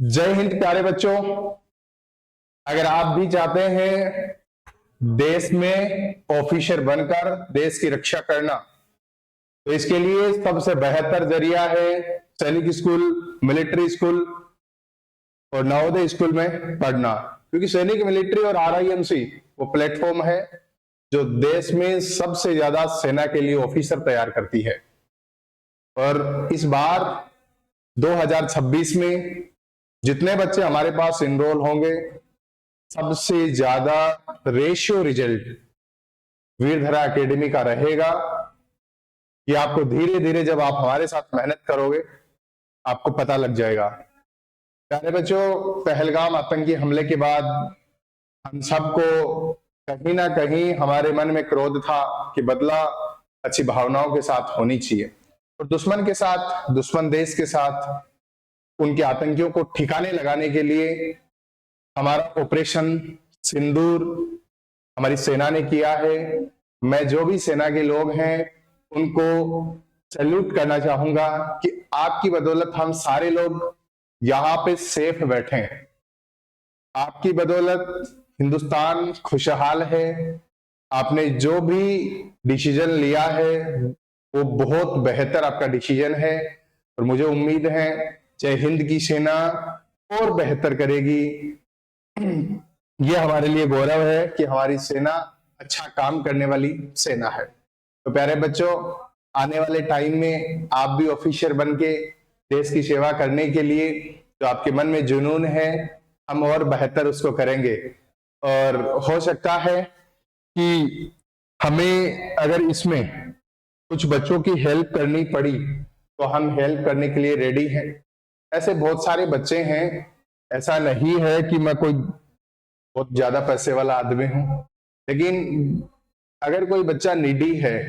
जय हिंद प्यारे बच्चों। अगर आप भी चाहते हैं देश में ऑफिसर बनकर देश की रक्षा करना, तो इसके लिए सबसे बेहतर जरिया है सैनिक स्कूल, मिलिट्री स्कूल और नवोदय स्कूल में पढ़ना। क्योंकि सैनिक, मिलिट्री और आरआईएमसी वो प्लेटफॉर्म है जो देश में सबसे ज्यादा सेना के लिए ऑफिसर तैयार करती है। और इस बार 2026 में जितने बच्चे हमारे पास इनरोल होंगे, सबसे ज्यादा रेशियो रिजल्ट वीरधरा एकेडमी का रहेगा। कि आपको धीरे धीरे जब आप हमारे साथ मेहनत करोगे आपको पता लग जाएगा। प्यारे बच्चों, पहलगाम आतंकी हमले के बाद हम सबको कहीं ना कहीं हमारे मन में क्रोध था कि बदला अच्छी भावनाओं के साथ होनी चाहिए, और दुश्मन के साथ, दुश्मन देश के साथ उनके आतंकियों को ठिकाने लगाने के लिए हमारा ऑपरेशन सिंदूर हमारी सेना ने किया है। मैं जो भी सेना के लोग हैं उनको सैल्यूट करना चाहूंगा कि आपकी बदौलत हम सारे लोग यहाँ पे सेफ बैठे हैं। आपकी बदौलत हिंदुस्तान खुशहाल है। आपने जो भी डिसीजन लिया है वो बहुत बेहतर आपका डिसीजन है, और मुझे उम्मीद है जय हिंद की सेना और बेहतर करेगी। ये हमारे लिए गौरव है कि हमारी सेना अच्छा काम करने वाली सेना है। तो प्यारे बच्चों, आने वाले टाइम में आप भी ऑफिसर बन के देश की सेवा करने के लिए जो आपके मन में जुनून है, हम और बेहतर उसको करेंगे। और हो सकता है कि हमें अगर इसमें कुछ बच्चों की हेल्प करनी पड़ी तो हम हेल्प करने के लिए रेडी हैं। ऐसे बहुत सारे बच्चे हैं, ऐसा नहीं है कि मैं कोई बहुत ज्यादा पैसे वाला आदमी हूं, लेकिन अगर कोई बच्चा नीडी है,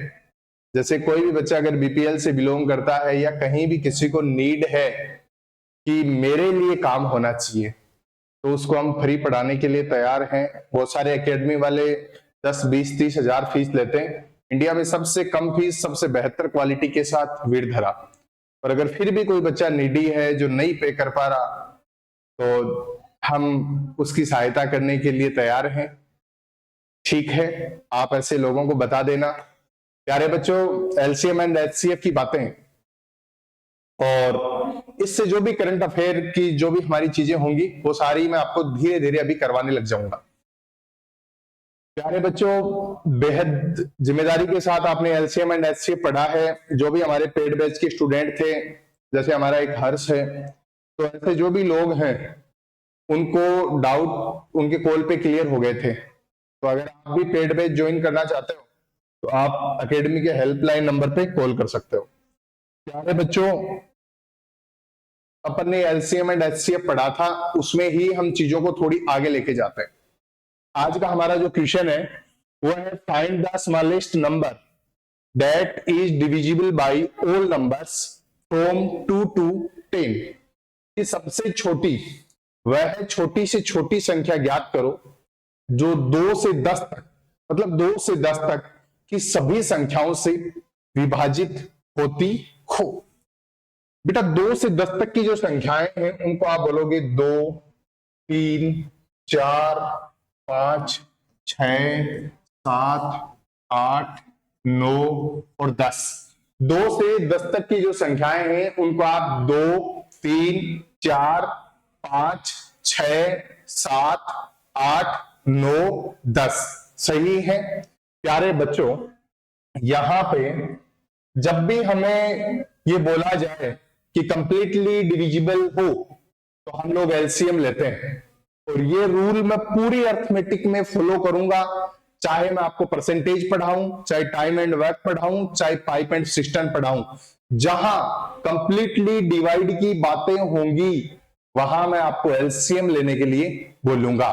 जैसे कोई भी बच्चा अगर बीपीएल से बिलोंग करता है या कहीं भी किसी को नीड है कि मेरे लिए काम होना चाहिए, तो उसको हम फ्री पढ़ाने के लिए तैयार हैं। बहुत सारे एकेडमी वाले 10, 20, 30 हजार फीस लेते हैं। इंडिया में सबसे कम फीस, सबसे बेहतर क्वालिटी के साथ वीरधरा। और अगर फिर भी कोई बच्चा नीडी है जो नहीं पे कर पा रहा, तो हम उसकी सहायता करने के लिए तैयार हैं। ठीक है, आप ऐसे लोगों को बता देना। प्यारे बच्चों, एलसीएम एंड एचसीएफ की बातें और इससे जो भी करंट अफेयर की जो भी हमारी चीजें होंगी वो सारी मैं आपको धीरे धीरे अभी करवाने लग जाऊंगा। प्यारे बच्चों, बेहद जिम्मेदारी के साथ आपने एलसीएम एंड एचसीएफ पढ़ा है। जो भी हमारे पेड बैच के स्टूडेंट थे, जैसे हमारा एक हर्ष है, तो ऐसे जो भी लोग हैं उनको डाउट उनके कॉल पे क्लियर हो गए थे। तो अगर आप भी पेड बैच ज्वाइन करना चाहते हो तो आप एकेडमी के हेल्पलाइन नंबर पे कॉल कर सकते हो। प्यारे बच्चों, अपन ने एलसीएम एंड एचसीएफ पढ़ा था, उसमें ही हम चीजों को थोड़ी आगे लेके जाते हैं। आज का हमारा जो क्वेश्चन है वो है find the smallest number that is divisible by all numbers from 2 to 10। कि सबसे छोटी, वह छोटी से छोटी संख्या ज्ञात करो जो 2 से 10 तक, मतलब 2 से 10 तक की सभी संख्याओं से विभाजित होती हो। बेटा 2 से 10 तक की जो संख्याएं हैं उनको आप बोलोगे 2, 3, 4, 5, 6, 7, 8, 9 और 10। 2 से 10 तक की जो संख्याएं हैं उनको आप 2, 3, 4, 5, 6, 7, 8, 9, 10 सही है। प्यारे बच्चों, यहां पे जब भी हमें ये बोला जाए कि कंप्लीटली डिविजिबल हो तो हम लोग एलसीएम लेते हैं, और ये रूल मैं पूरी अर्थमेटिक में फॉलो करूंगा। चाहे मैं आपको परसेंटेज पढ़ाऊं, चाहे टाइम एंड वर्क पढ़ाऊं, चाहे पाइप एंड सिस्टम पढ़ाऊं, जहां कंप्लीटली डिवाइड की बातें होंगी वहां मैं आपको एलसीएम लेने के लिए बोलूंगा।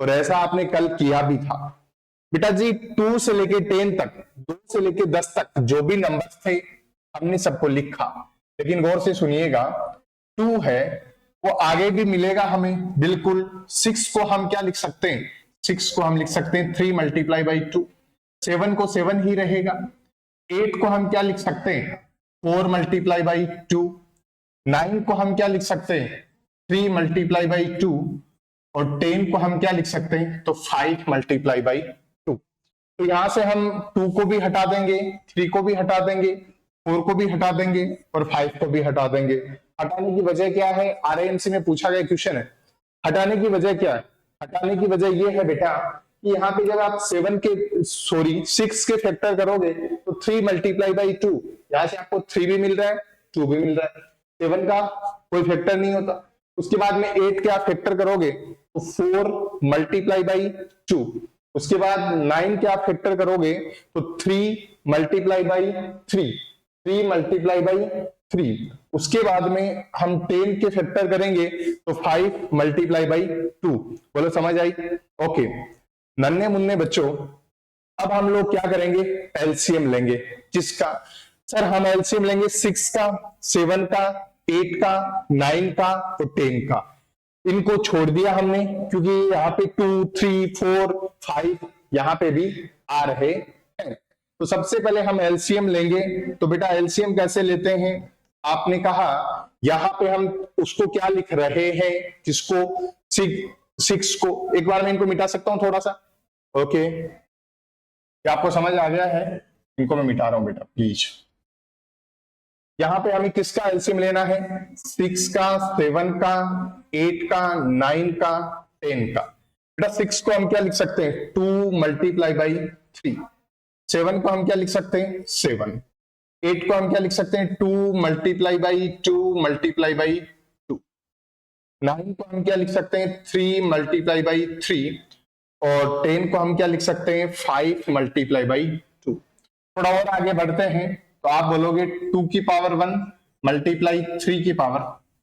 और ऐसा आपने कल किया भी था। बेटा जी 2 से लेके 10 तक, 2 से लेके 10 तक जो भी नंबर्स थे हमने सबको लिखा, लेकिन गौर से सुनिएगा, 2 है वो आगे भी मिलेगा हमें, बिल्कुल। 6 को हम क्या लिख सकते हैं, 6 को हम लिख सकते हैं 3 × 2। 7 को 7 ही रहेगा। 8 को हम क्या लिख सकते हैं, 4 × 2। 9 को हम क्या लिख सकते हैं, 3 मल्टीप्लाई बाई 2, और 10 को हम क्या लिख सकते हैं, तो 5 मल्टीप्लाई बाई 2। तो यहां से हम 2 को भी हटा देंगे, 3 को भी हटा देंगे, 4 को भी हटा देंगे, और 5 को भी हटा देंगे। हटाने की वजह क्या है, आरएएमसी में पूछा गया क्वेश्चन है। हटाने की वजह क्या है, हटाने की वजह यह है बेटा कि यहाँ पे जब आप 6 के फैक्टर करोगे तो 3 मल्टीप्लाई बाई 2, यहां से आपको 3 भी मिल रहा है, 2 भी मिल रहा है, 7 का कोई फैक्टर नहीं होता। उसके बाद में 8 के आप फैक्टर करोगे तो 4 मल्टीप्लाई बाई 2, उसके बाद 9 के आप फैक्टर करोगे तो 3 मल्टीप्लाई बाई 3 मल्टीप्लाई बाई 3, उसके बाद में हम 10 के फैक्टर करेंगे तो 5 मल्टीप्लाई बाई 2। बोलो समझ आई? ओके नन्हे मुन्ने बच्चों, अब हम लोग क्या करेंगे, एलसीएम लेंगे। किसका सर? हम एलसीएम लेंगे 6 का, 7 का, 8 का, 9 का और 10 का। इनको छोड़ दिया हमने क्योंकि यहाँ पे 2, 3, 4, 5 यहाँ पे भी आ रहे हैं। तो सबसे पहले हम एलसीएम लेंगे। तो बेटा एलसीएम कैसे लेते हैं, आपने कहा यहां पे हम उसको क्या लिख रहे हैं, किसको, 6 को। एक बार मैं इनको मिटा सकता हूं थोड़ा सा? ओके क्या आपको समझ आ गया है? इनको मैं मिटा रहा हूं बेटा प्लीज। यहां पे हमें किसका एलसीएम लेना है, 6 का, 7 का, 8 का, 9 का, 10 का। बेटा 6 को हम क्या लिख सकते हैं, 2 मल्टीप्लाई बाई 3। 7 को हम क्या लिख सकते हैं, 7। 8 को हम क्या लिख सकते हैं, 2 मल्टीप्लाई बाई 2 मल्टीप्लाई बाई 2। 9 को हम क्या लिख सकते हैं, 3 मल्टीप्लाई बाई 3। और 10 को हम क्या लिख सकते हैं, 5 मल्टीप्लाई बाई 2। थोड़ा और आगे बढ़ते हैं तो आप बोलोगे 2 की पावर 1 मल्टीप्लाई 3 की पावर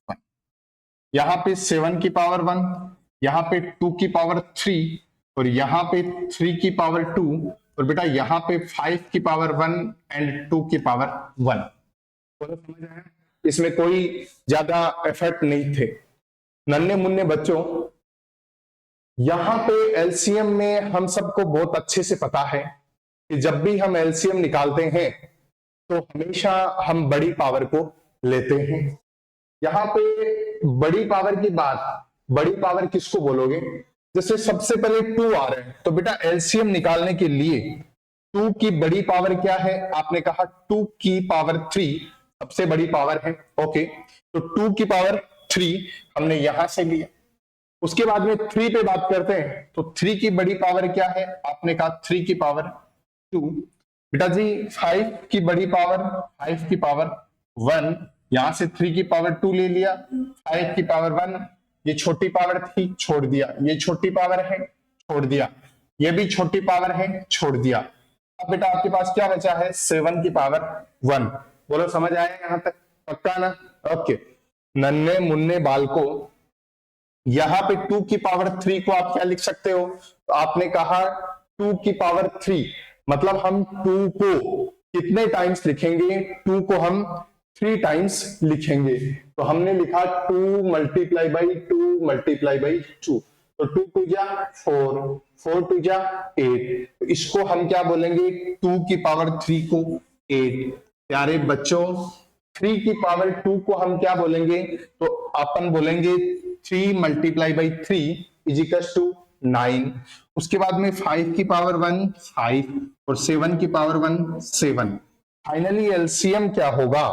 1। यहां पे 7 की पावर 1, यहां पे 2 की पावर 3, और यहां पे 3 की पावर 2, और बेटा यहां पे 5 की पावर 1 एंड 2 की पावर 1। बोलो समझ आया? इसमें कोई ज्यादा एफर्ट नहीं थे। नन्हे मुन्ने बच्चों, यहां पे एलसीएम में हम सबको बहुत अच्छे से पता है कि जब भी हम एलसीएम निकालते हैं तो हमेशा हम बड़ी पावर को लेते हैं। यहां पे बड़ी पावर की बात, बड़ी पावर किसको बोलोगे, जैसे सबसे पहले 2 आ रहे हैं तो बेटा एलसीएम निकालने के लिए 2 की बड़ी पावर क्या है, आपने कहा 2 की पावर 3 सबसे बड़ी पावर है। ओके तो 2 की पावर 3 हमने यहां से लिया। उसके बाद में 3 पे बात करते हैं तो 3 की बड़ी पावर क्या है, आपने कहा 3 की पावर 2। बेटा जी 5 की बड़ी पावर, 5 की पावर 1, यहां से 3 की पावर 2 ले लिया, 5 की पावर 1, ये छोटी पावर थी छोड़ दिया, ये छोटी पावर है छोड़ दिया, ये भी छोटी पावर है छोड़ दिया। अब बेटा आपके पास क्या बचा है, 7 की पावर 1। बोलो समझ आया यहां तक? पक्का ना? ओके नन्हे मुन्ने बालको, यहां पे 2 की पावर 3 को आप क्या लिख सकते हो, तो आपने कहा 2 की पावर 3 मतलब हम 2 को कितने टाइम्स लिखेंगे, 2 को हम 3 टाइम्स लिखेंगे। तो हमने लिखा 2 मल्टीप्लाई बाई 2 मल्टीप्लाई बाई 2, तो 2 टू जा 4, 4 टू जा 8, तो इसको हम क्या बोलेंगे, 2 की पावर 3 को 8। प्यारे बच्चों 3 की पावर 2 को हम क्या बोलेंगे, तो अपन बोलेंगे 3 multiply by 3 is equal to 9। उसके बाद में 5 की पावर 1 5 और 7 की पावर 1 7। फाइनली एलसीएम क्या होगा,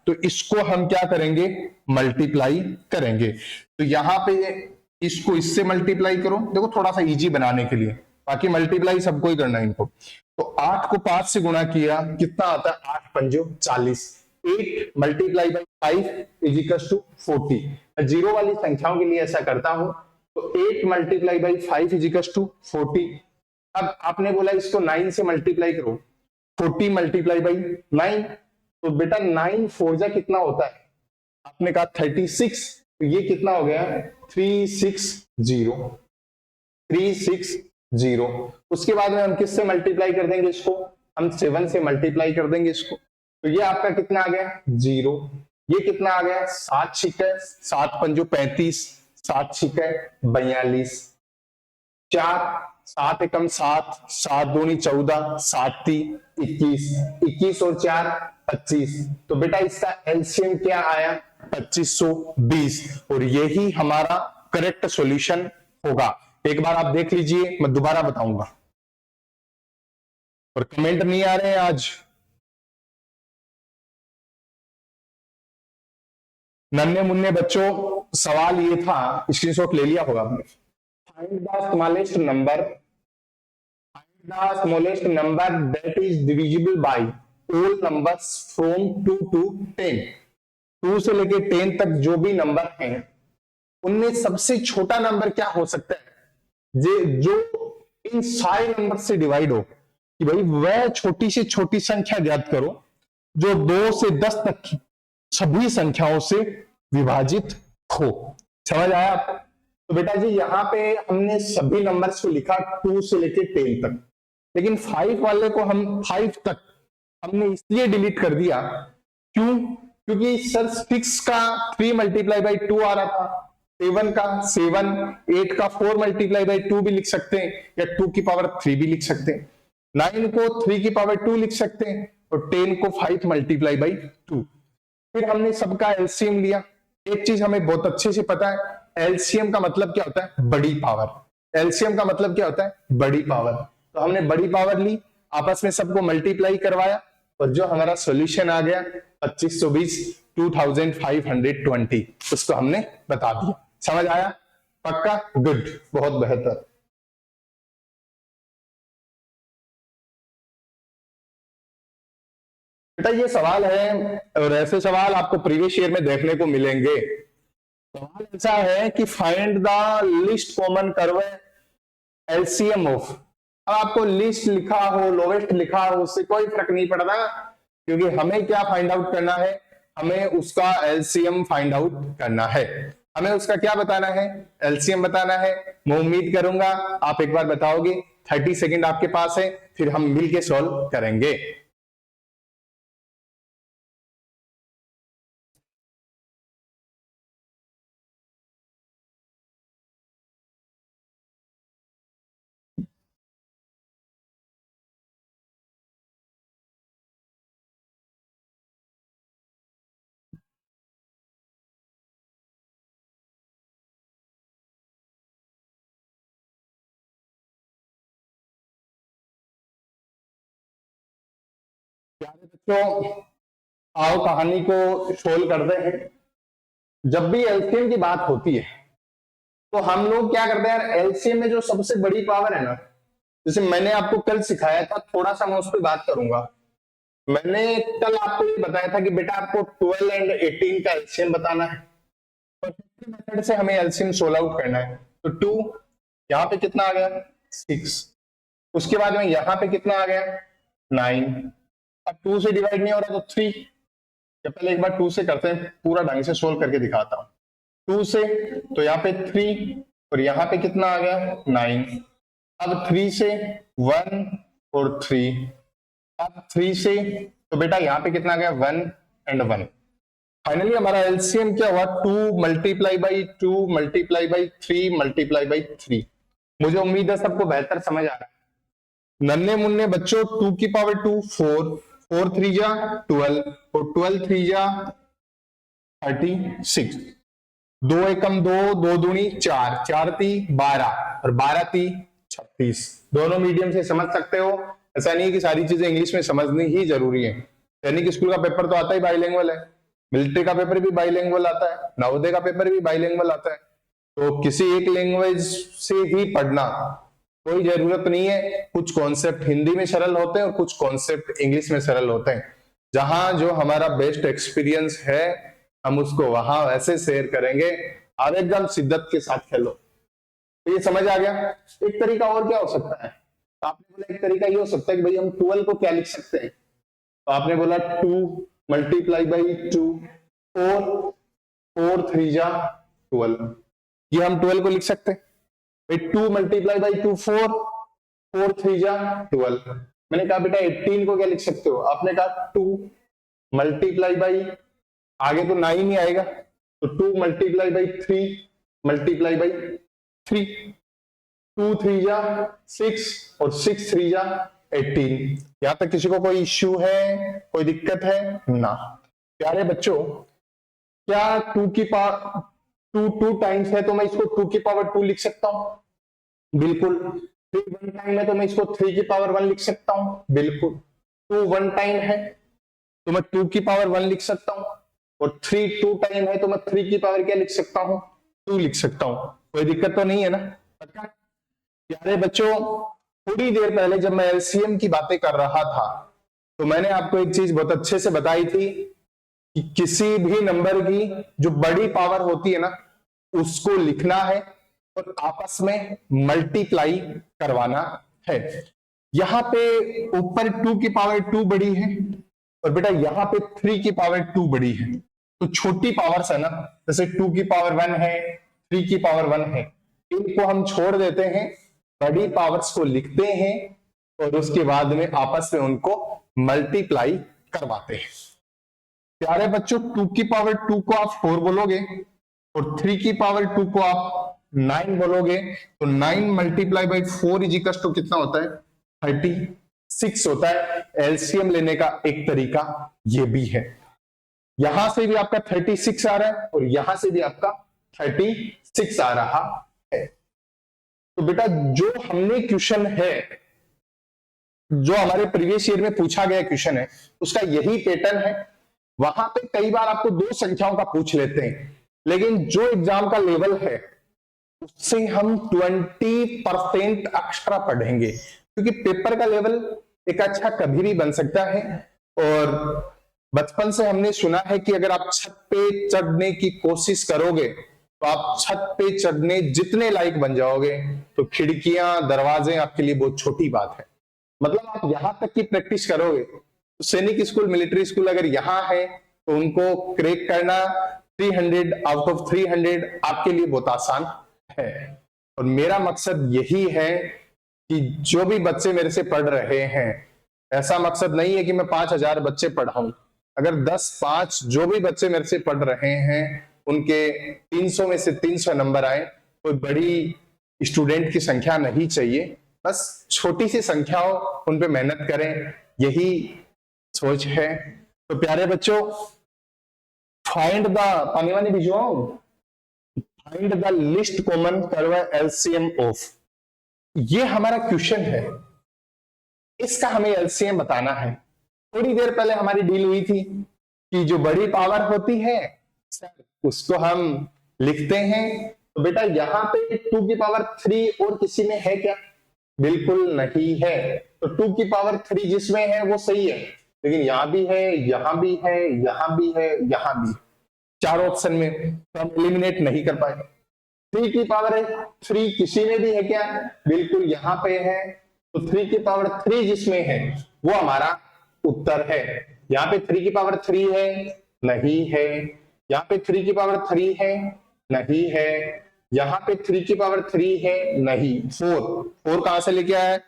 तो इसको हम क्या करेंगे, मल्टीप्लाई करेंगे। तो यहां पे इसको इससे मल्टीप्लाई करो, देखो थोड़ा सा इजी बनाने के लिए, बाकी मल्टीप्लाई सबको ही करना है इनको। तो 8 को 5 से गुणा किया, कितना आता है, 8 पंजो 40। 8 multiply by 5 is equal to 40। Zero वाली संख्याओं के लिए ऐसा करता हूं, तो 8 multiply by 5 is equal to 40। अब आपने बोला इसको 9 से मल्टीप्लाई करो, 40 मल्टीप्लाई बाई 9, तो बेटा 9 4 जा कितना होता है, आपने कहा 36, तो ये कितना हो गया 360 360। उसके बाद में हम किससे मल्टीप्लाई कर देंगे इसको, हम 7 से मल्टीप्लाई कर देंगे इसको, तो ये आपका कितना आ गया 0। ये कितना आ गया 7 छिके 7 पंजो 35, 7 छिके 42, 4 7 एकम 7, 7 दूनी 14, 7 ती 21, 21 और 4 25। तो बेटा इसका एलसीएम क्या आया? 2520। और यही हमारा करेक्ट सॉल्यूशन होगा। एक बार आप देख लीजिए, मैं दोबारा बताऊंगा। और कमेंट नहीं आ रहे हैं आज। नन्हे मुन्ने बच्चों, सवाल ये था, स्क्रीनशॉट ले लिया होगा आपने। Find the smallest number, the smallest number that is divisible by all numbers from 2 to 10। 2 से लेके 10 तक जो भी नंबर हैं उनमें सबसे छोटा नंबर क्या हो सकता है जो इन सारे नंबर से डिवाइड हो। कि भाई वह छोटी से छोटी संख्या ज्ञात करो जो 2 से 10 तक की सभी संख्याओं से विभाजित हो। समझ आया आपको? तो बेटा जी यहां पे हमने सभी नंबर्स को लिखा 2 से लेके 10 तक, लेकिन 5 वाले को हम 5 तक हमने इसलिए डिलीट कर दिया। क्यों? क्योंकि सर 6 का 3 मल्टीप्लाई बाई 2 आ रहा था, 7 का 7, 8 का 4 मल्टीप्लाई बाई 2 भी लिख सकते हैं, या 2 की पावर 3 भी लिख सकते हैं, 9 को 3 की पावर 2 लिख सकते हैं, और 10 को 5 मल्टीप्लाई बाई 2। फिर हमने सबका एलसीएम लिया। एक चीज हमें बहुत अच्छे से पता है, एलसीएम का मतलब क्या होता है? बड़ी पावर। एलसीएम का मतलब क्या होता है? बड़ी पावर। तो हमने बड़ी पावर ली, आपस में सबको मल्टीप्लाई करवाया, और जो हमारा सॉल्यूशन आ गया 2520, 2520, उसको हमने बता दिया। समझ आया? पक्का? गुड, बहुत बेहतर। बेटा ये सवाल है, और ऐसे सवाल आपको प्रीवियस ईयर में देखने को मिलेंगे। सवाल ऐसा है कि find the least common curve LCM of. अब आपको लिस्ट लिखा हो, लोवेस्ट लिखा हो, उससे कोई फर्क नहीं पड़ता, क्योंकि हमें क्या फाइंड आउट करना है? हमें उसका एलसीएम फाइंड आउट करना है। हमें उसका क्या बताना है? एलसीएम बताना है। मैं उम्मीद करूंगा आप एक बार बताओगे। 30 सेकेंड आपके पास है, फिर हम मिलके सॉल्व करेंगे। प्यारे बच्चों, आओ कहानी को सोल्व करते हैं। जब भी एलसीएम की बात होती है तो हम लोग क्या करते हैं? एलसीएम में जो सबसे बड़ी पावर है ना, जैसे मैंने आपको कल सिखाया था, थोड़ा सा मैं उस पर बात करूंगा। मैंने कल आपको ये बताया था कि बेटा आपको 12 एंड 18 का एलसीएम बताना है, और मेथड से हमें एलसीएम सोल्व आउट करना है। तो 2 यहाँ पे कितना आ गया? 6। उसके बाद में यहाँ पे कितना आ गया? 9। अब 2 से डिवाइड नहीं हो रहा तो 3। पहले एक बार 2 से करते हैं, पूरा ढंग से सोल्व करके दिखाता हूं। 2 से तो यहाँ पे 3, और यहाँ पे कितना आ गया? 9। अब 3 से 1 और 3। अब 3 से तो बेटा यहाँ पे कितना आ गया? 1 एंड 1। फाइनली हमारा एलसीएम क्या हुआ? 2 multiply by 2 multiply by 3 multiply by 3। मुझे उम्मीद है सबको बेहतर समझ आ रहा है। नन्हे मुन्ने बच्चों, 2 की पावर 2 4, 4 3 जा 12, और 12 3 जा 36। 2 एकम 2, 2 दूनी 4, 4 ती 12, और 12 ती 36। दोनों मीडियम से समझ सकते हो। ऐसा नहीं है कि सारी चीजें इंग्लिश में समझनी ही जरूरी है। सैनिक स्कूल का पेपर तो आता ही बाइलिंगुअल है, मिलिट्री का पेपर भी बाइलिंगुअल आता है, नवोदय का पेपर भी बाइलिंगुअल आता है। तो किसी एक लैंग्वेज से ही पढ़ना कोई जरूरत नहीं है। कुछ कॉन्सेप्ट हिंदी में सरल होते हैं और कुछ कॉन्सेप्ट इंग्लिश में सरल होते हैं। जहां जो हमारा बेस्ट एक्सपीरियंस है हम उसको वहां वैसे शेयर करेंगे। आप एकदम शिद्दत के साथ खेलो। तो ये समझ आ गया। एक तरीका और क्या हो सकता है? तो आपने बोला एक तरीका ये हो सकता है कि भाई हम 12 को क्या लिख सकते हैं? तो आपने बोला 2 मल्टीप्लाई बाई 2, 4, 4 3 जा 12। ये हम 12 को लिख सकते हैं। 2 मल्टीप्लाई बाई 2 4, 4 3 जा 12। मैंने कहा बेटा 18 को क्या लिख सकते हो? आपने कहा 2 मल्टीप्लाई बाई, आगे तो 9 ही आएगा, तो 2 मल्टीप्लाई बाई 3 मल्टीप्लाई बाई 3। 2 3 जा 6, और 6 3 जा 18। यहां तक किसी को कोई इश्यू है, कोई दिक्कत है ना? प्यारे बच्चों, क्या 2 की पावर 2 टाइम्स है तो मैं इसको 2 की पावर 2 लिख सकता हूं? बिल्कुल। 3 1 टाइम है तो मैं इसको 3 की पावर 1 लिख सकता हूं? बिल्कुल। 2 1 टाइम है तो मैं 2 की पावर 1 लिख सकता हूं, और 3 2 टाइम है तो मैं 3 की पावर क्या लिख सकता हूं? 2 लिख सकता हूं। कोई दिक्कत तो नहीं है ना? पक्का? प्यारे बच्चों, थोड़ी देर पहले जब मैं एलसीएम की बातें कर रहा था तो मैंने आपको एक चीज बहुत अच्छे से बताई थी कि किसी भी नंबर की जो बड़ी पावर होती है ना, उसको लिखना है और आपस में मल्टीप्लाई करवाना है। यहां पे ऊपर 2 की पावर 2 बड़ी है और बेटा यहां पे 3 की पावर 2 बड़ी है। तो छोटी पावर्स है ना, जैसे 2 की पावर 1 है, 3 की पावर 1 है, इनको हम छोड़ देते हैं, बड़ी पावर्स को लिखते हैं और उसके बाद में आपस में उनको मल्टीप्लाई करवाते हैं। प्यारे बच्चों, 2 की पावर 2 को आप 4 बोलोगे और 3 की पावर 2 को आप 9 बोलोगे, तो 9 multiply by 4 is equal to कितना होता है? 36 होता है। एलसीएम लेने का एक तरीका ये भी है। यहां से भी आपका 36 आ रहा है और यहां से भी आपका 36 आ रहा है। तो बेटा जो हमने क्वेश्चन है, जो हमारे प्रीवियस ईयर में पूछा गया क्वेश्चन है, उसका यही पैटर्न है। वहां पे कई बार आपको 2 संख्याओं का पूछ लेते हैं, लेकिन जो एग्जाम का लेवल है उससे हम 20% एक्स्ट्रा पढ़ेंगे, क्योंकि पेपर का लेवल एक अच्छा कभी भी बन सकता है। और बचपन से हमने सुना है कि अगर आप छत पे चढ़ने की कोशिश करोगे तो आप छत पे चढ़ने जितने लायक बन जाओगे, तो खिड़कियां दरवाजे आपके लिए बहुत छोटी बात है। मतलब आप यहां तक की प्रैक्टिस करोगे तो सैनिक स्कूल, मिलिट्री स्कूल अगर यहां है तो उनको क्रैक करना 300 आउट ऑफ 300 आपके लिए बहुत आसान है। और मेरा मकसद यही है कि जो भी बच्चे मेरे से पढ़ रहे हैं, ऐसा मकसद नहीं है कि मैं 5000 बच्चे पढ़ाऊं। अगर 10-5 जो भी बच्चे मेरे से पढ़ रहे हैं उनके 300 में से 300 नंबर आए, कोई बड़ी स्टूडेंट की संख्या नहीं चाहिए, बस छोटी सी संख्याओं उन पे मेहनत करें, यही सोच है। तो प्यारे बच्चों, फाइंड द पानी वानी भिजवाऊं, find the least common curve LCM of, ये हमारा क्वेश्चन है, इसका हमें एलसीएम बताना है। थोड़ी देर पहले हमारी डील हुई थी कि जो बड़ी पावर होती है उसको हम लिखते हैं। तो बेटा यहां पे 2 की पावर 3 और किसी में है क्या? बिल्कुल नहीं है। तो 2 की पावर 3 जिसमें है वो सही है, लेकिन यहां भी है, यहां भी है, यहां भी है, यहां भी, 4 ऑप्शन में तो हम एलिमिनेट नहीं कर पाए। 3 की पावर है 3 किसी में भी है क्या? बिल्कुल यहां पे है। तो 3 की पावर 3 जिसमें है वो हमारा उत्तर है। यहाँ पे 3 की पावर 3 है, नहीं है। यहाँ पे 3 की पावर 3 है, नहीं है। यहाँ पे 3 की पावर 3 है, नहीं। 4 कहां से लेके आया है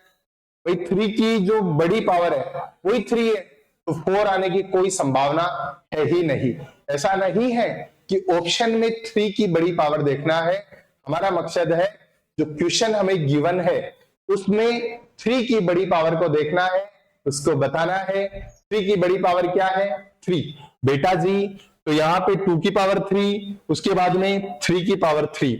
भाई? 3 की जो बड़ी पावर है वही 3 है, तो 4 आने की कोई संभावना है ही नहीं। ऐसा नहीं है कि ऑप्शन में 3 की बड़ी पावर देखना है। हमारा मकसद है जो क्वेश्चन हमें गिवन है उसमें 3 की बड़ी पावर को देखना है, उसको बताना है 3 की बड़ी पावर क्या है? 3 बेटा जी। तो यहाँ पे 2 की पावर 3, उसके बाद में 3 की पावर 3।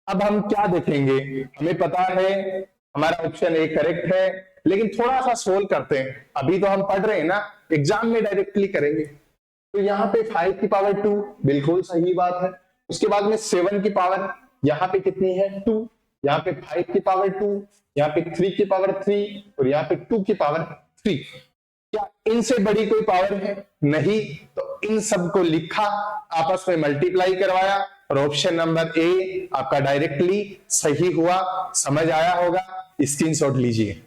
अब हम क्या देखेंगे? हमें पता है हमारा ऑप्शन ए करेक्ट है, लेकिन थोड़ा सा सोल्व करते हैं। अभी तो हम पढ़ रहे हैं ना, एग्जाम में डायरेक्टली करेंगे। तो यहाँ पे 5 की पावर 2 बिल्कुल सही बात है। उसके बाद में 7 की पावर यहाँ पे कितनी है? 2। यहाँ पे 5 की पावर 2, यहाँ पे 3 की पावर 3 और यहाँ पे 2 की पावर 3। क्या इनसे बड़ी कोई पावर है? नहीं। तो इन सब को लिखा, आपस में मल्टीप्लाई करवाया और ऑप्शन नंबर ए आपका डायरेक्टली सही हुआ। समझ आया होगा? स्क्रीनशॉट लीजिए।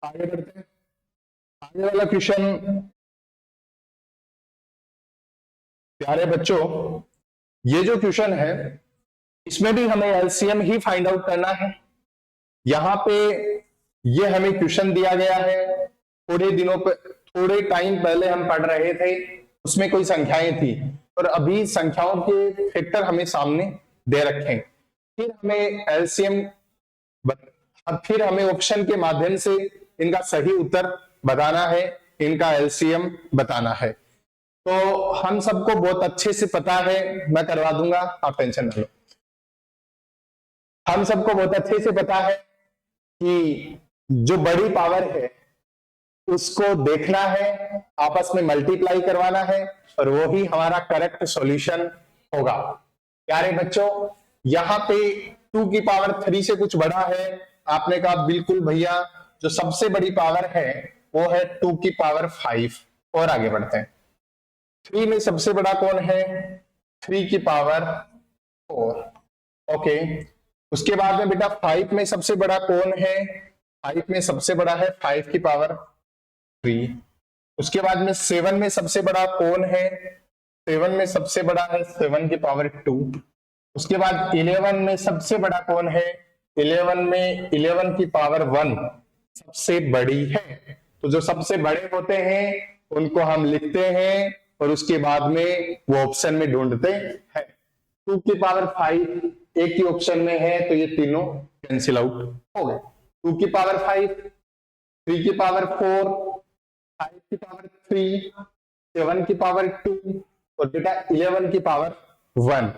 आगे बढ़ते हैं। आगे वाला क्वेश्चन, प्यारे बच्चों, ये जो क्वेश्चन है इसमें भी हमें एलसीएम ही फाइंड आउट करना है। यहां पे ये हमें क्वेश्चन दिया गया है, थोड़े टाइम पहले हम पढ़ रहे थे, उसमें कोई संख्याएं थी और अभी संख्याओं के फैक्टर हमें सामने दे रखे हैं। फिर हमें एलसीएम, फिर हमें ऑप्शन के माध्यम से इनका सही उत्तर बताना है, इनका एलसीएम बताना है। तो हम सबको बहुत अच्छे से पता है, मैं करवा दूंगा, आप टेंशन ना लो। हम सबको बहुत अच्छे से पता है कि जो बड़ी पावर है उसको देखना है, आपस में मल्टीप्लाई करवाना है और वो ही हमारा करेक्ट सॉल्यूशन होगा। प्यारे बच्चों, यहां पे 2 की पावर 3 से कुछ बड़ा है, आपने कहा बिल्कुल भैया, जो सबसे बड़ी पावर है वो है 2 की पावर 5। और आगे बढ़ते हैं, 3 में सबसे बड़ा कौन है? 3 की पावर 4। ओके, उसके बाद में बेटा 5 में सबसे बड़ा कौन है? 5 में सबसे बड़ा है 5 की पावर 3। उसके बाद में 7 में सबसे बड़ा कौन है? 7 में सबसे बड़ा है 7 की पावर 2। उसके बाद 11 में सबसे बड़ा कौन है? 11 में 11 की पावर 1 सबसे बड़ी है। तो जो सबसे बड़े होते हैं उनको हम लिखते हैं और उसके बाद में वो ऑप्शन में ढूंढते हैं। 2 की पावर 5 एक ही ऑप्शन में है, तो ये तीनों कैंसिल आउट हो गए। 2 की पावर 5, 3 की पावर 4, 5 की पावर 3, 7 की पावर 2 और बेटा 11 की पावर 1।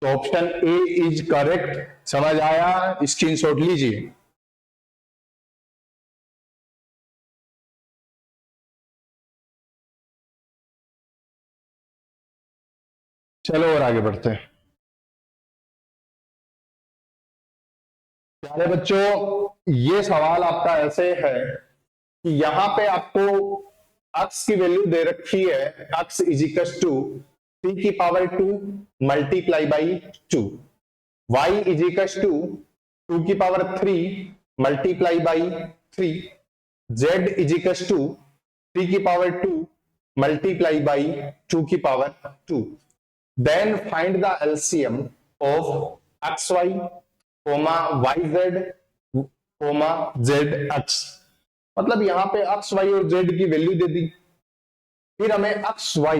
तो ऑप्शन ए इज करेक्ट। समझ आया? स्क्रीनशॉट लीजिए। चलो और आगे बढ़ते हैं। प्यारे बच्चों, ये सवाल आपका ऐसे है कि यहां पे आपको x की वैल्यू दे रखी है, x इज इक्वल टू 3 की power 2 multiply by 2, y is equal to 2 की power 3 multiply by 3, z is equal to 3 की पावर 2 मल्टीप्लाई बाई 2 की power 2। Then find the LCM of xy, yz, zx। मतलब यहां पे x, y और z की value दे दी, फिर हमें x, y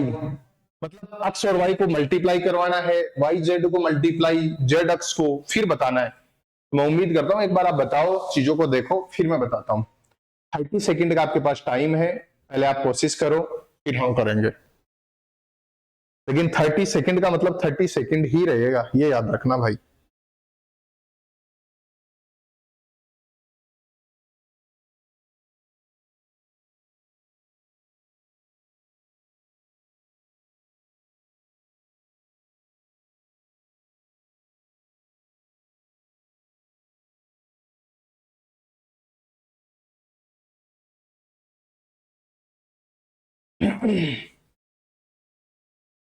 मतलब x और y को मल्टीप्लाई करवाना है, y z को मल्टीप्लाई z x को फिर बताना है। मैं उम्मीद करता हूं एक बार आप बताओ, चीजों को देखो, फिर मैं बताता हूं। 30 सेकंड का आपके पास टाइम है, पहले आप कोशिश करो, फिर हम करेंगे। लेकिन 30 सेकंड का मतलब 30 सेकंड ही रहेगा, ये याद रखना भाई।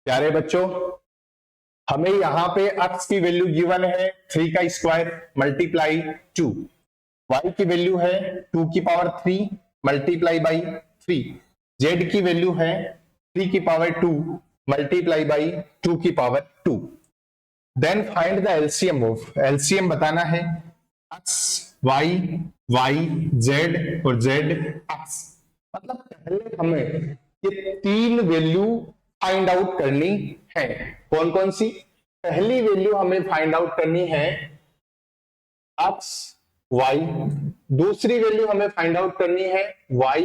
प्यारे बच्चों, हमें यहां पे x की वैल्यू गिवन है 3 का स्क्वायर मल्टीप्लाई 2, y की वैल्यू है 2 की पावर 3 मल्टीप्लाई बाई 3, z की वैल्यू है 3 की पावर 2 मल्टीप्लाई बाई 2 की power 2। Then find the LCM of, LCM बताना है x, y, y, z और z x। मतलब पहले हमें ये 3 वैल्यू फाइंड आउट करनी है। कौन कौन सी? पहली वैल्यू हमें फाइंड आउट करनी है x, y, दूसरी वैल्यू हमें फाइंड आउट करनी है y,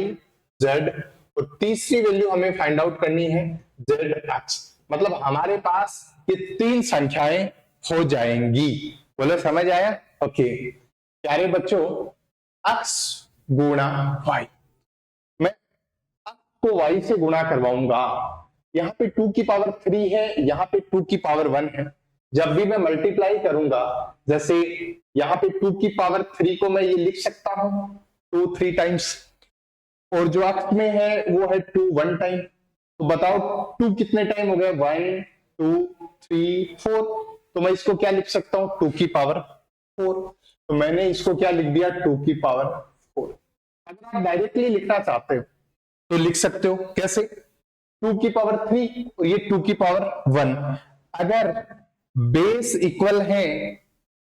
z और तीसरी वैल्यू हमें फाइंड आउट करनी है z x। मतलब हमारे पास ये 3 संख्याएं हो जाएंगी। बोलो समझ आया? ओके प्यारे बच्चों, x गुणा y, मैं x को y से गुणा करवाऊंगा। यहाँ पे 2 की पावर 3 है, यहाँ पे 2 की पावर 1 है। जब भी मैं मल्टीप्लाई करूंगा, जैसे यहाँ पे 2 की पावर 3 को मैं ये लिख सकता हूं 2 3 टाइम्स, और जो x में है वो है 2 1 टाइम। तो बताओ 2 कितने टाइम हो गए? 1 2 3 4। तो मैं इसको क्या लिख सकता हूं? 2 की पावर 4। तो मैंने इसको क्या लिख दिया? 2 की पावर 4। अगर आप डायरेक्टली लिखना चाहते हो तो लिख सकते हो। कैसे? 2 की पावर 3 और ये 2 की पावर 1। अगर बेस इक्वल है,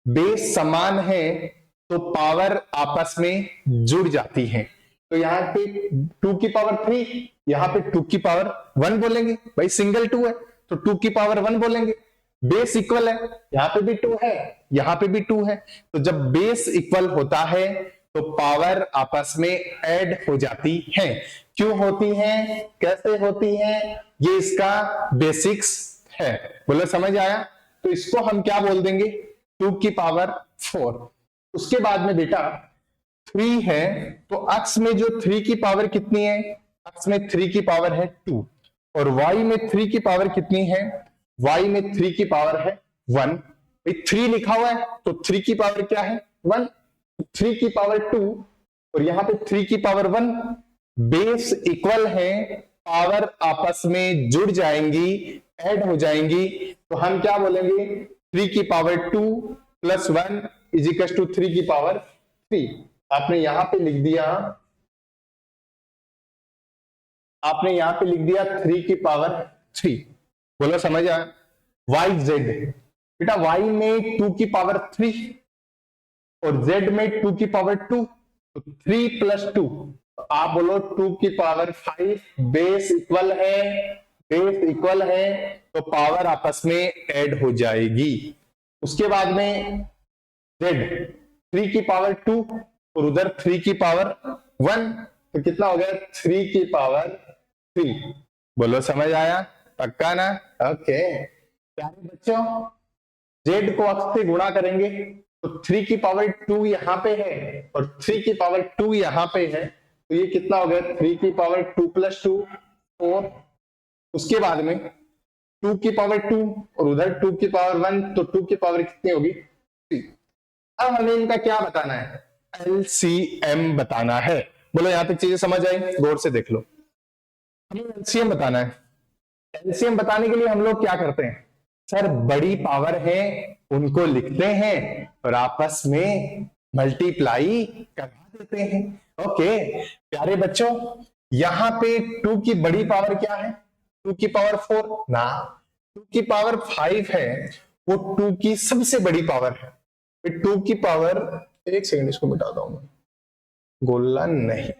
बेस समान है, तो पावर आपस में जुड़ जाती है। तो यहाँ पे 2 की पावर 3, यहाँ पे 2 की पावर 1 बोलेंगे, भाई सिंगल 2 है तो 2 की पावर 1 बोलेंगे। बेस इक्वल है, यहाँ पे भी 2 है, यहाँ पे भी 2 है, तो जब बेस इक्वल होता है तो पावर आपस में ऐड हो जाती है। क्यों होती है, कैसे होती है, ये इसका बेसिक्स है। बोलो समझ आया? तो इसको हम क्या बोल देंगे, 2 की पावर 4। उसके बाद में बेटा 3 है, तो अक्स में जो 3 की पावर कितनी है, अक्स में 3 की पावर है 2, और वाई में 3 की पावर कितनी है, वाई में 3 की पावर है 1। 3 लिखा हुआ है तो 3 की पावर क्या है 1, 3 की पावर 2 और यहां पे 3 की पावर 1। बेस इक्वल है, पावर आपस में जुड़ जाएंगी, ऐड हो जाएंगी, तो हम क्या बोलेंगे, 3 की power 2 plus 1 is equal to 3 की पावर 3। आपने यहां पे लिख दिया, आपने यहां पे लिख दिया 3 की पावर 3। बोलो समझ आया? वाई जेड, बेटा वाई में 2 की पावर 3 और जेड में 2 की पावर 2, तो 3 प्लस 2, तो आप बोलो 2 की पावर 5। बेस इक्वल है, बेस इक्वल है, तो पावर आपस में ऐड हो जाएगी। उसके बाद में जेड 3 की पावर 2 और उधर 3 की पावर 1, तो कितना हो गया 3 की पावर 3। बोलो समझ आया? पक्का ना? ओके प्यारे बच्चों, जेड को अक्स से गुणा करेंगे तो 3 की पावर 2 यहां पे है और 3 की पावर 2 यहां पे है, तो ये कितना हो गया 3 की पावर 2 प्लस 2 4। उसके बाद में 2 की पावर 2 और उधर 2 की पावर 1, तो 2 की पावर कितनी होगी 3। अब हमें इनका क्या बताना है, एलसीएम बताना है। बोलो यहां तक चीजें समझ आई? गौर से देख लो, हमें एलसीएम बताना है। एलसीएम बताने के लिए हम लोग क्या करते हैं, सर बड़ी पावर है उनको लिखते हैं और आपस में मल्टीप्लाई करा देते हैं। ओके प्यारे बच्चों, यहां पे 2 की बड़ी पावर क्या है, 2 की पावर 4 ना, 2 की पावर 5 है, वो 2 की सबसे बड़ी पावर है। 2 की पावर, एक सेकंड इसको मिटाता हूं मैं, गोला नहीं,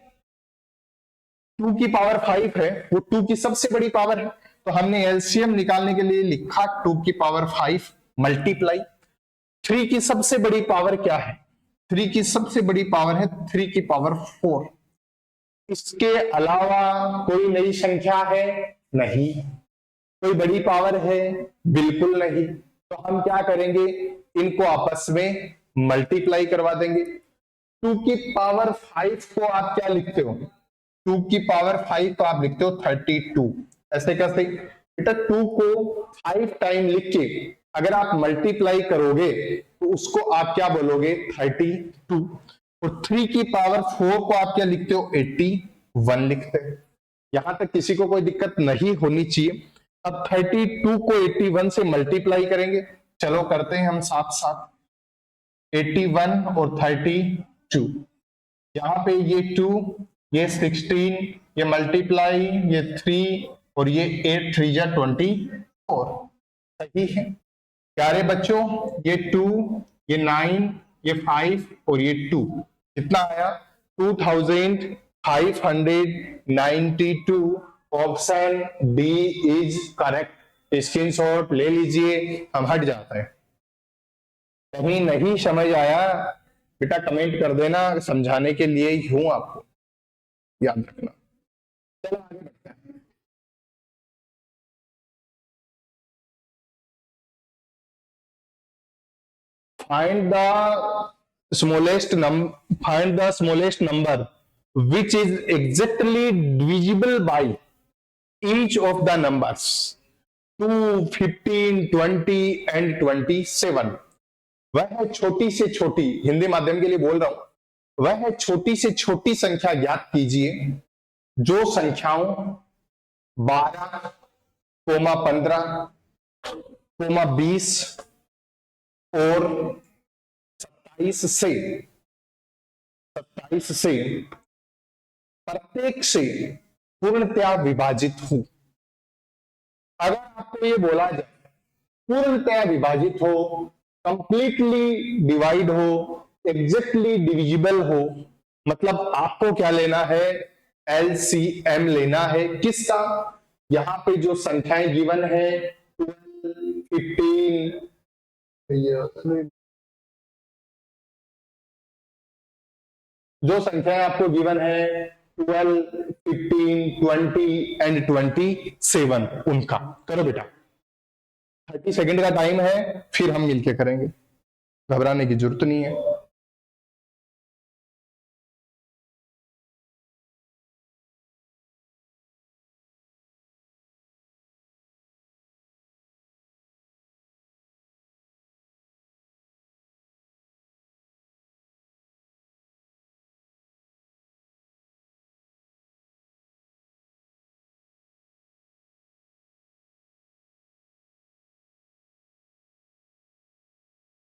2 की पावर 5 है, वो 2 की सबसे बड़ी पावर है, तो हमने एलसीएम निकालने के लिए लिखा 2 की पावर 5 मल्टीप्लाई 3 की सबसे बड़ी पावर क्या है, 3 की सबसे बड़ी पावर है 3 की पावर 4। इसके अलावा कोई नई संख्या है नहीं, कोई बड़ी पावर है बिल्कुल नहीं, तो हम क्या करेंगे, इनको आपस में मल्टीप्लाई करवा देंगे। 2 की पावर 5 को आप क्या लिखते हो, 2 की पावर 5 तो आप लिखते हो 32। ऐसे कैसे बेटा, 2 को 5 टाइम लिख के अगर आप मल्टीप्लाई करोगे तो उसको आप क्या बोलोगे 32। और 3 की पावर 4 को आप क्या लिखते हो 81 लिखते हैं। यहां तक किसी को कोई दिक्कत नहीं होनी चाहिए। अब 32 को 81 से मल्टीप्लाई करेंगे, चलो करते हैं हम साथ साथ, 81 और 32, यहां पे ये 2, ये 16, ये मल्टीप्लाई, ये 3 और ये 8 3 जा 24। सही है प्यारे बच्चों, ये 2, ये 9, ये 5 और ये 2, कितना आया 2592। Option D is correct. Screenshot ले लीजिए, हम हट जाते हैं। कहीं नहीं समझ आया बेटा कमेंट कर देना, समझाने के लिए ही हूं, आपको याद रखना। चलो आगे बढ़ते हैं। Find the smallest number which is exactly divisible by each of the numbers 2, 15, 20 and 27। वह है छोटी से छोटी, हिंदी माध्यम के लिए बोल रहा हूं, वह है छोटी से छोटी संख्या ज्ञात कीजिए जो संख्याओं 12, 15, 20 और 27 से प्रत्येक से पूर्णतया विभाजित हूं। अगर आपको ये बोला जाए पूर्णतः विभाजित हो, कंप्लीटली डिवाइड हो, एग्जैक्टली डिविजिबल हो, मतलब आपको क्या लेना है, एलसीएम लेना है किसका, यहां पे जो संख्याएं गिवन है 12, 15, जो संख्याएं आपको गिवन है 12, 15, 20 एंड 27, उनका करो बेटा। 30 सेकंड का टाइम है, फिर हम मिलके करेंगे, घबराने की जरूरत नहीं है।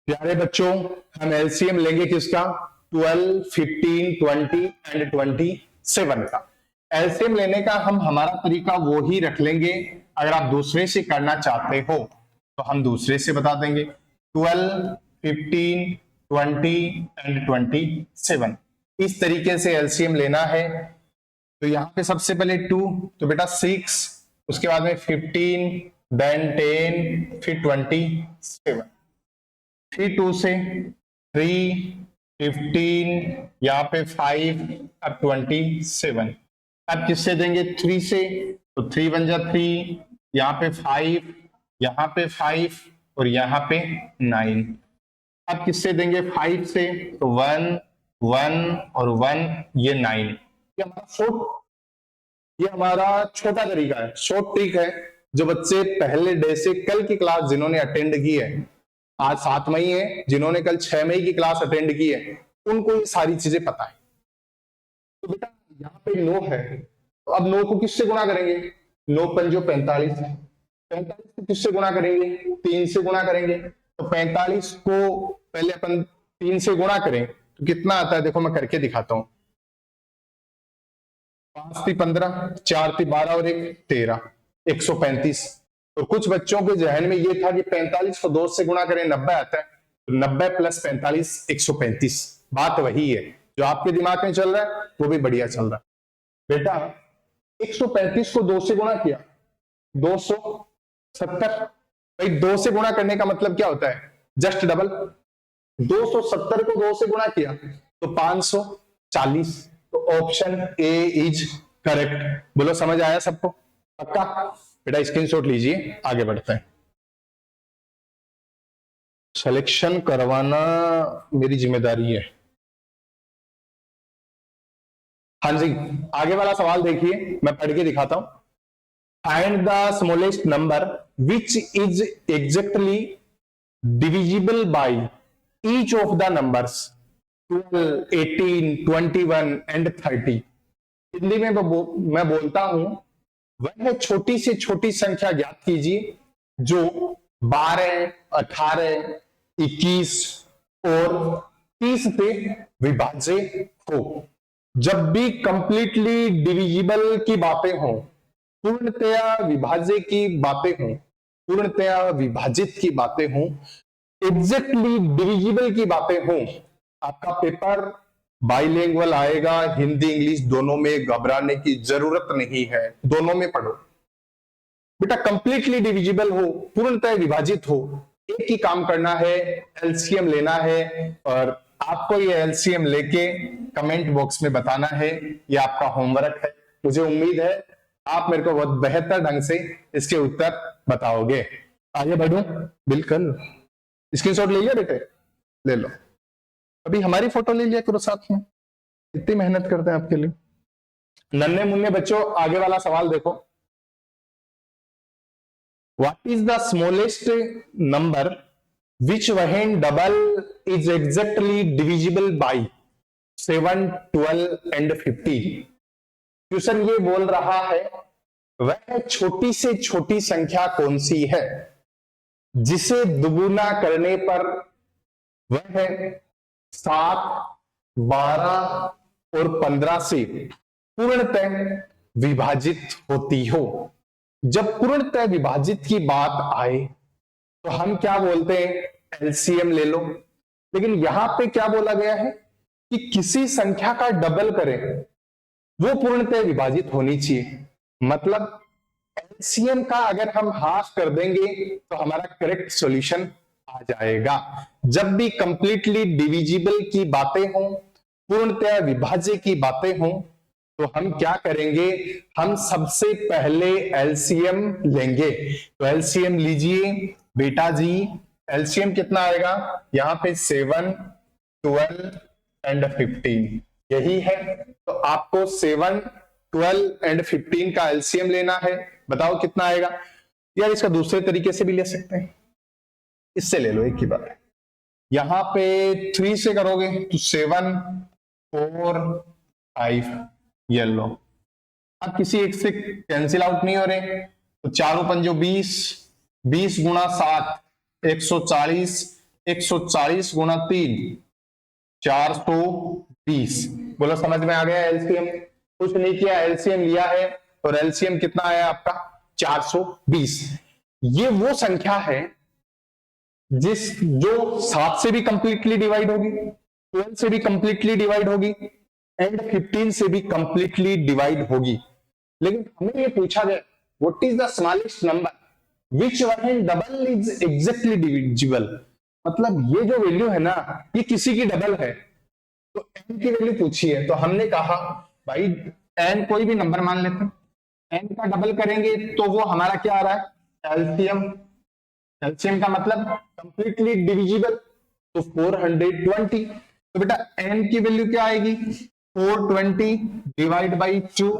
प्यारे बच्चों, हम एलसीएम लेंगे किसका, 12, 15, 20 एंड 27 का। एलसीएम लेने का हम हमारा तरीका वो ही रख लेंगे, अगर आप दूसरे से करना चाहते हो तो हम दूसरे से बता देंगे। 12, 15, 20 एंड 27 इस तरीके से एलसीएम लेना है। तो यहाँ पे सबसे पहले 2, तो बेटा 6, उसके बाद में 15, देन 10, फिर 27, फिर 2 से 3, 15, यहाँ पे 5, अब 27। अब किससे देंगे, 3 से, तो 3 बन जा 3, यहाँ पे 5, यहाँ पे 5 और यहाँ पे 9। अब किससे देंगे, 5 से, तो 1, 1 और 1, ये 9। ये हमारा छोटा तरीका है, शॉर्ट ट्रिक है, जो बच्चे पहले डे से कल की क्लास जिन्होंने अटेंड की है, आज 7 मई है, जिन्होंने कल 6 मई की क्लास अटेंड की है, उनको ये सारी चीजें पता है। तो बेटा यहाँ पे 9 है, तो अब 9 को किससे गुणा करेंगे, 9 पंजो 45 है, 45 को किससे गुणा करेंगे, 3 से गुणा करेंगे। तो 45 को पहले अपन 3 से गुणा करें तो कितना आता है, देखो मैं करके दिखाता हूं। 5 थी 15, 4 थी 12 और 1 13, 135। तो कुछ बच्चों के जहन में ये था कि 45 को 2 से गुणा करें 90 आता है, तो 90 प्लस 45 135। बात वही है, जो आपके दिमाग में चल रहा है वो भी बढ़िया चल रहा है। बेटा 135 को 2 से गुणा किया 270। भाई 2 से गुणा करने का मतलब क्या होता है, जस्ट डबल। 270 को 2 से गुणा किया तो 540। तो ऑप्शन ए इज करेक्ट। बोलो समझ आया सबको, पक्का? बेटा स्क्रीनशॉट लीजिए, आगे बढ़ते हैं। सिलेक्शन करवाना मेरी जिम्मेदारी है। हाँ जी, आगे वाला सवाल देखिए, मैं पढ़ के दिखाता हूं। Find the smallest number which is exactly divisible by each of the numbers 12, 18, 21 and 30। Hindi में मैं बोलता हूं, वह छोटी से छोटी संख्या ज्ञात कीजिए जो 12, 18, 21 और 30 से विभाज्य हो। जब भी कंप्लीटली डिविजिबल की बातें हों, पूर्णतया विभाज्य की बातें हों, पूर्णतया विभाजित की बातें हों, एग्जैक्टली डिविजिबल की बातें हों, आपका पेपर बाइलिंगुअल आएगा, हिंदी इंग्लिश दोनों में, घबराने की जरूरत नहीं है, दोनों में पढ़ो। बेटा कंप्लीटली डिविजिबल हो, पूर्णतः विभाजित हो, एक ही काम करना है, एलसीएम लेना है, और आपको ये एलसीएम लेके कमेंट बॉक्स में बताना है, ये आपका होमवर्क है। मुझे उम्मीद है आप मेरे को बहुत बेहतर ढंग से इसके उत्तर बताओगे। आगे बढ़ूं, बिल्कुल। स्क्रीनशॉट ले लिया बेटे, ले लो। अभी हमारी फोटो ले लिया करो साथ में, इतनी मेहनत करते हैं आपके लिए। नन्हे मुन्ने बच्चों, आगे वाला सवाल देखो। What is the smallest number which when double is exactly divisible by 7, 12 and 15। Question ये बोल रहा है, वह छोटी से छोटी संख्या कौन सी है जिसे दुगुना करने पर वह 7, 12 और 15 से पूर्णतः विभाजित होती हो। जब पूर्णतः विभाजित की बात आए तो हम क्या बोलते हैं, एलसीएम ले लो। लेकिन यहां पे क्या बोला गया है कि किसी संख्या का डबल करें, वो पूर्णतः विभाजित होनी चाहिए। मतलब एलसीएम का अगर हम हाफ कर देंगे तो हमारा करेक्ट सॉल्यूशन आ जाएगा। जब भी कंप्लीटली डिविजिबल की बातें हों, पूर्णतः विभाज्य की बातें हों, तो हम क्या करेंगे, हम सबसे पहले एलसीएम लेंगे। तो एलसीएम लीजिए बेटा जी, एलसीएम कितना आएगा, यहां पे 7, 12 एंड 15 यही है। तो आपको 7, 12 एंड 15 का एलसीएम लेना है। बताओ कितना आएगा। यार इसका दूसरे तरीके से भी ले सकते हैं, इससे ले लो एक ही बात है। यहां पे 3 से करोगे तो 7, 4, 5 ये लो। अब किसी एक से कैंसिल आउट नहीं हो रहे, तो चारों पंजो 20, 20 गुणा 7 140, 140 गुणा 3 420। बोलो समझ में आ गया एलसीएम। कुछ नहीं किया, एलसीएम लिया है और एलसीएम कितना आया आपका 420। ये वो संख्या है जो 7 से भी कंप्लीटली डिवाइड होगी, 12 से भी कंप्लीटली डिवाइड होगी एंड 15 से भी कंप्लीटली डिवाइड होगी। लेकिन हमें ये पूछा गया what is the smallest number which when double is exactly divisible. मतलब ये जो वैल्यू है ना, ये किसी की डबल है, तो n की वैल्यू पूछी है। तो हमने कहा भाई n कोई भी नंबर मान लेते हैं, n का डबल करेंगे तो वो हमारा क्या आ रहा है, एलसीएम। एलसीएम का मतलब कंप्लीटली डिविजिबल, तो 420। तो बेटा n की वैल्यू क्या आएगी, 420 डिवाइड बाई 2,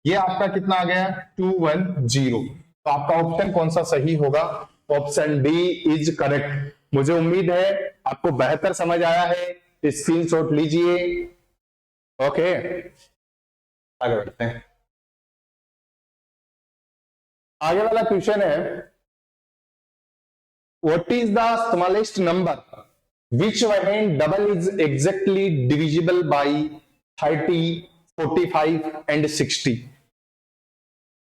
ये आपका कितना आ गया 210। तो आपका ऑप्शन कौन सा सही होगा, ऑप्शन डी इज करेक्ट। मुझे उम्मीद है आपको बेहतर समझ आया है, स्क्रीनशॉट लीजिए। ओके आगे बढ़ते हैं। आगे वाला क्वेश्चन है what is the smallest number which when double is exactly divisible by 30, 45 and 60।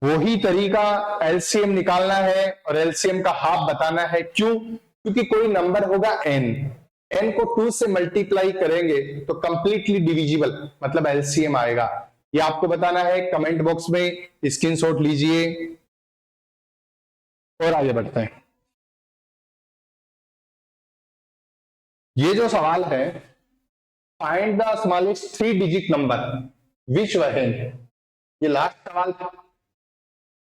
वही तरीका एलसीएम निकालना है और एलसीएम का हाफ बताना है। क्यों, क्योंकि कोई नंबर होगा n को 2 से मल्टीप्लाई करेंगे तो कंप्लीटली डिविजिबल मतलब एलसीएम आएगा। ये आपको बताना है, कमेंट बॉक्स में स्क्रीनशॉट लीजिए और आगे बढ़ते हैं। ये जो सवाल है find the smallest 3 digit number which when, ये लास्ट सवाल था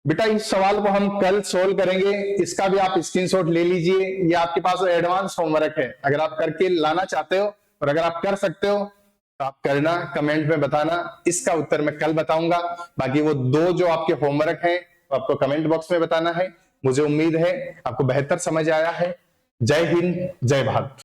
बेटा। इस सवाल को हम कल सोल्व करेंगे, इसका भी आप स्क्रीनशॉट ले लीजिए। ये आपके पास एडवांस होमवर्क है, अगर आप करके लाना चाहते हो और अगर आप कर सकते हो तो आप करना, कमेंट में बताना। इसका उत्तर मैं कल बताऊंगा, बाकी वो 2 जो आपके होमवर्क हैं तो आपको कमेंट बॉक्स में बताना है। मुझे उम्मीद है आपको बेहतर समझ आया है। जय हिंद, जय भारत।